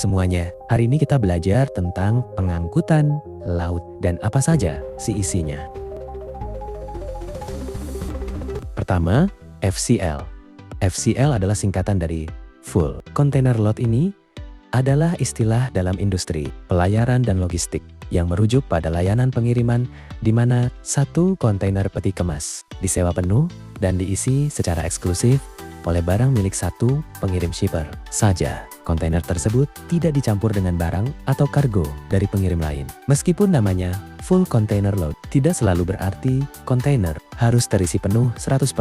semuanya. Hari ini kita belajar tentang pengangkutan laut dan apa saja isinya. Pertama, FCL. FCL adalah singkatan dari Full Container Load. Ini adalah istilah dalam industri, pelayaran dan logistik yang merujuk pada layanan pengiriman di mana satu kontainer peti kemas disewa penuh dan diisi secara eksklusif oleh barang milik satu pengirim shipper saja. Kontainer tersebut tidak dicampur dengan barang atau kargo dari pengirim lain. Meskipun namanya full container load, tidak selalu berarti kontainer harus terisi penuh 100%.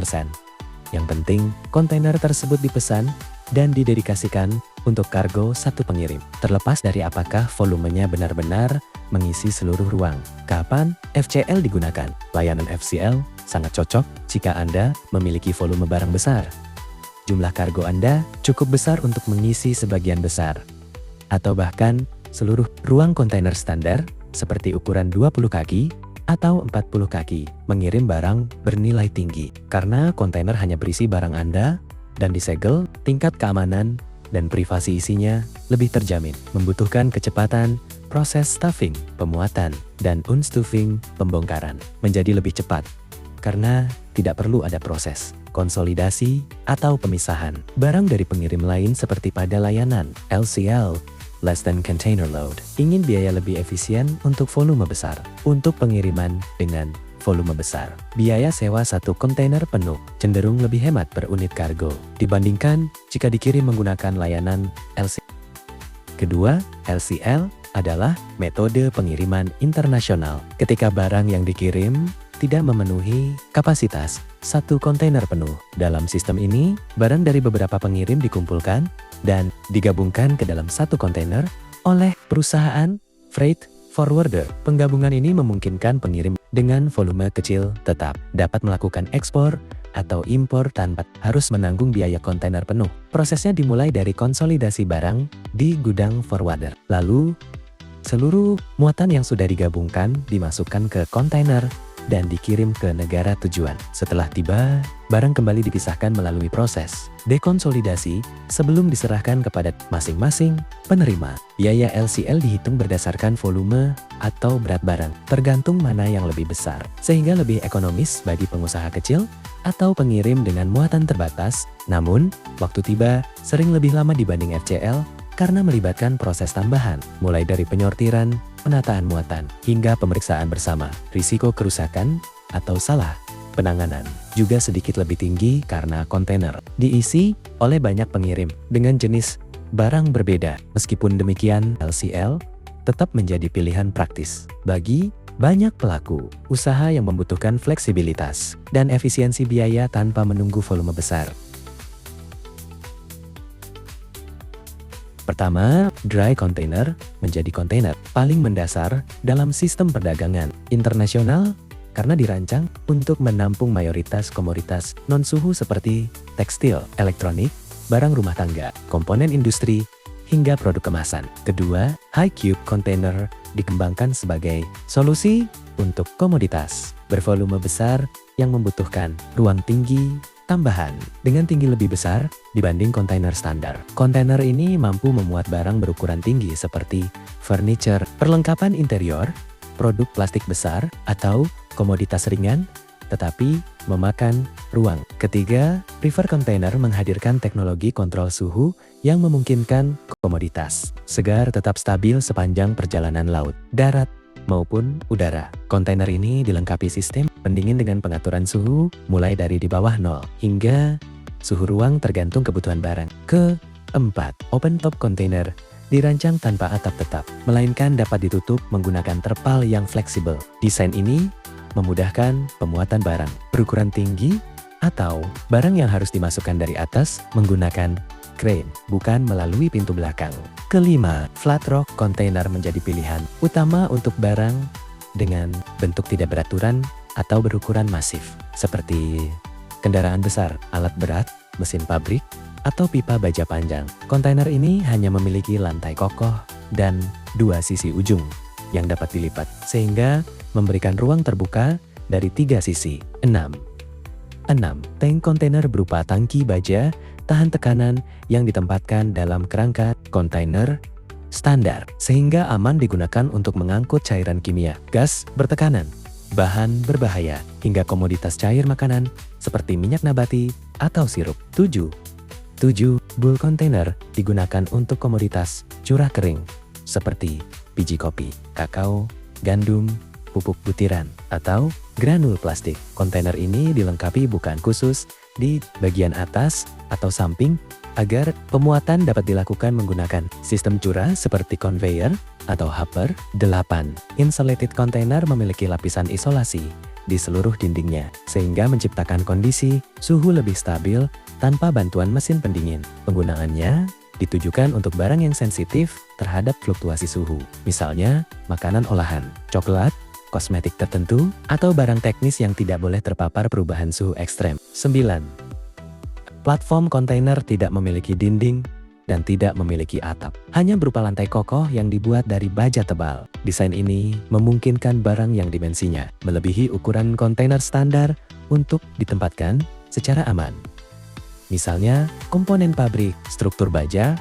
Yang penting, kontainer tersebut dipesan dan didedikasikan untuk kargo satu pengirim, terlepas dari apakah volumenya benar-benar mengisi seluruh ruang. Kapan FCL digunakan? Layanan FCL sangat cocok jika Anda memiliki volume barang besar. Jumlah kargo Anda cukup besar untuk mengisi sebagian besar, atau bahkan seluruh ruang kontainer standar seperti ukuran 20 kaki atau 40 kaki mengirim barang bernilai tinggi. Karena kontainer hanya berisi barang Anda dan disegel, tingkat keamanan dan privasi isinya lebih terjamin. Membutuhkan kecepatan proses stuffing, pemuatan, dan unstuffing, pembongkaran menjadi lebih cepat karena tidak perlu ada proses konsolidasi atau pemisahan barang dari pengirim lain seperti pada layanan LCL, Less Than Container Load. Ingin biaya lebih efisien untuk volume besar. Untuk pengiriman dengan volume besar, biaya sewa satu kontainer penuh cenderung lebih hemat per unit kargo dibandingkan jika dikirim menggunakan layanan LCL. Kedua, LCL adalah metode pengiriman internasional. Ketika barang yang dikirim tidak memenuhi kapasitas satu kontainer penuh. Dalam sistem ini, barang dari beberapa pengirim dikumpulkan dan digabungkan ke dalam satu kontainer oleh perusahaan freight forwarder. Penggabungan ini memungkinkan pengirim dengan volume kecil tetap dapat melakukan ekspor atau impor tanpa harus menanggung biaya kontainer penuh. Prosesnya dimulai dari konsolidasi barang di gudang forwarder. Lalu, seluruh muatan yang sudah digabungkan dimasukkan ke kontainer dan dikirim ke negara tujuan. Setelah tiba, barang kembali dipisahkan melalui proses dekonsolidasi sebelum diserahkan kepada masing-masing penerima. Biaya LCL dihitung berdasarkan volume atau berat barang, tergantung mana yang lebih besar, sehingga lebih ekonomis bagi pengusaha kecil atau pengirim dengan muatan terbatas. Namun, waktu tiba sering lebih lama dibanding FCL karena melibatkan proses tambahan, mulai dari penyortiran, penataan muatan, hingga pemeriksaan bersama. Risiko kerusakan atau salah penanganan juga sedikit lebih tinggi karena kontainer diisi oleh banyak pengirim dengan jenis barang berbeda. Meskipun demikian, LCL tetap menjadi pilihan praktis bagi banyak pelaku usaha yang membutuhkan fleksibilitas dan efisiensi biaya tanpa menunggu volume besar. Pertama, dry container menjadi kontainer paling mendasar dalam sistem perdagangan internasional karena dirancang untuk menampung mayoritas komoditas non-suhu seperti tekstil, elektronik, barang rumah tangga, komponen industri, hingga produk kemasan. Kedua, high cube container dikembangkan sebagai solusi untuk komoditas bervolume besar yang membutuhkan ruang tinggi tambahan dengan tinggi lebih besar dibanding kontainer standar. Kontainer ini mampu memuat barang berukuran tinggi seperti furniture, perlengkapan interior, produk plastik besar, atau komoditas ringan, tetapi memakan ruang. Ketiga, river container menghadirkan teknologi kontrol suhu yang memungkinkan komoditas segar tetap stabil sepanjang perjalanan laut, darat, maupun udara. Kontainer ini dilengkapi sistem pendingin dengan pengaturan suhu mulai dari di bawah 0 hingga suhu ruang tergantung kebutuhan barang. Keempat, open top container dirancang tanpa atap tetap, melainkan dapat ditutup menggunakan terpal yang fleksibel. Desain ini memudahkan pemuatan barang berukuran tinggi atau barang yang harus dimasukkan dari atas menggunakan crane, bukan melalui pintu belakang. Kelima, flat rock container menjadi pilihan utama untuk barang dengan bentuk tidak beraturan atau berukuran masif, seperti kendaraan besar, alat berat, mesin pabrik, atau pipa baja panjang. Kontainer ini hanya memiliki lantai kokoh dan dua sisi ujung yang dapat dilipat, sehingga memberikan ruang terbuka dari 3 sisi. 6. Tank kontainer berupa tangki baja tahan tekanan yang ditempatkan dalam kerangka kontainer standar, sehingga aman digunakan untuk mengangkut cairan kimia, gas bertekanan, bahan berbahaya, hingga komoditas cair makanan seperti minyak nabati atau sirup. 7. Bulk container digunakan untuk komoditas curah kering seperti biji kopi, kakao, gandum, pupuk butiran, atau granul plastik. Kontainer ini dilengkapi bukaan khusus di bagian atas atau samping agar pemuatan dapat dilakukan menggunakan sistem curah seperti conveyor atau hopper. 8. Insulated container memiliki lapisan isolasi di seluruh dindingnya, sehingga menciptakan kondisi suhu lebih stabil tanpa bantuan mesin pendingin. Penggunaannya ditujukan untuk barang yang sensitif terhadap fluktuasi suhu, misalnya makanan olahan, coklat, kosmetik tertentu, atau barang teknis yang tidak boleh terpapar perubahan suhu ekstrem. 9. Platform kontainer tidak memiliki dinding dan tidak memiliki atap, hanya berupa lantai kokoh yang dibuat dari baja tebal. Desain ini memungkinkan barang yang dimensinya melebihi ukuran kontainer standar untuk ditempatkan secara aman. Misalnya, komponen pabrik, struktur baja,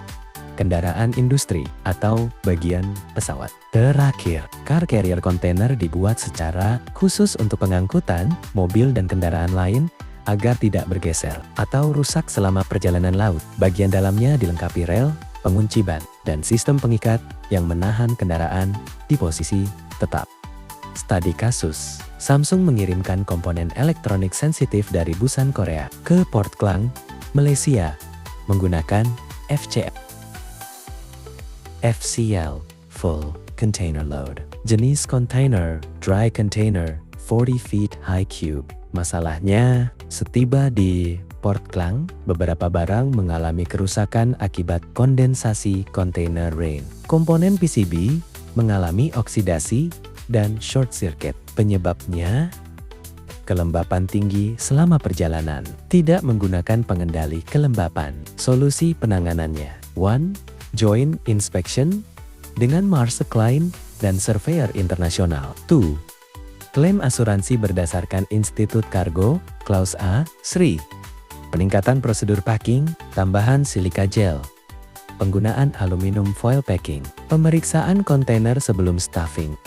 kendaraan industri, atau bagian pesawat. Terakhir, car carrier container dibuat secara khusus untuk pengangkutan mobil dan kendaraan lain agar tidak bergeser atau rusak selama perjalanan laut. Bagian dalamnya dilengkapi rel, pengunci ban, dan sistem pengikat yang menahan kendaraan di posisi tetap. Studi kasus, Samsung mengirimkan komponen elektronik sensitif dari Busan, Korea ke Port Klang, Malaysia menggunakan FCL Full Container Load. Jenis container, dry container, 40 feet high cube. Masalahnya, setiba di Port Klang, beberapa barang mengalami kerusakan akibat kondensasi container rain. Komponen PCB mengalami oksidasi dan short circuit. Penyebabnya, kelembapan tinggi selama perjalanan, tidak menggunakan pengendali kelembapan. Solusi penanganannya: 1. Joint inspection dengan Marse Klein dan Surveyor Internasional. 2. Klaim asuransi berdasarkan Institut Kargo, Klaus A. Sri. Peningkatan prosedur packing, tambahan silika gel, penggunaan aluminium foil packing, pemeriksaan kontainer sebelum stuffing.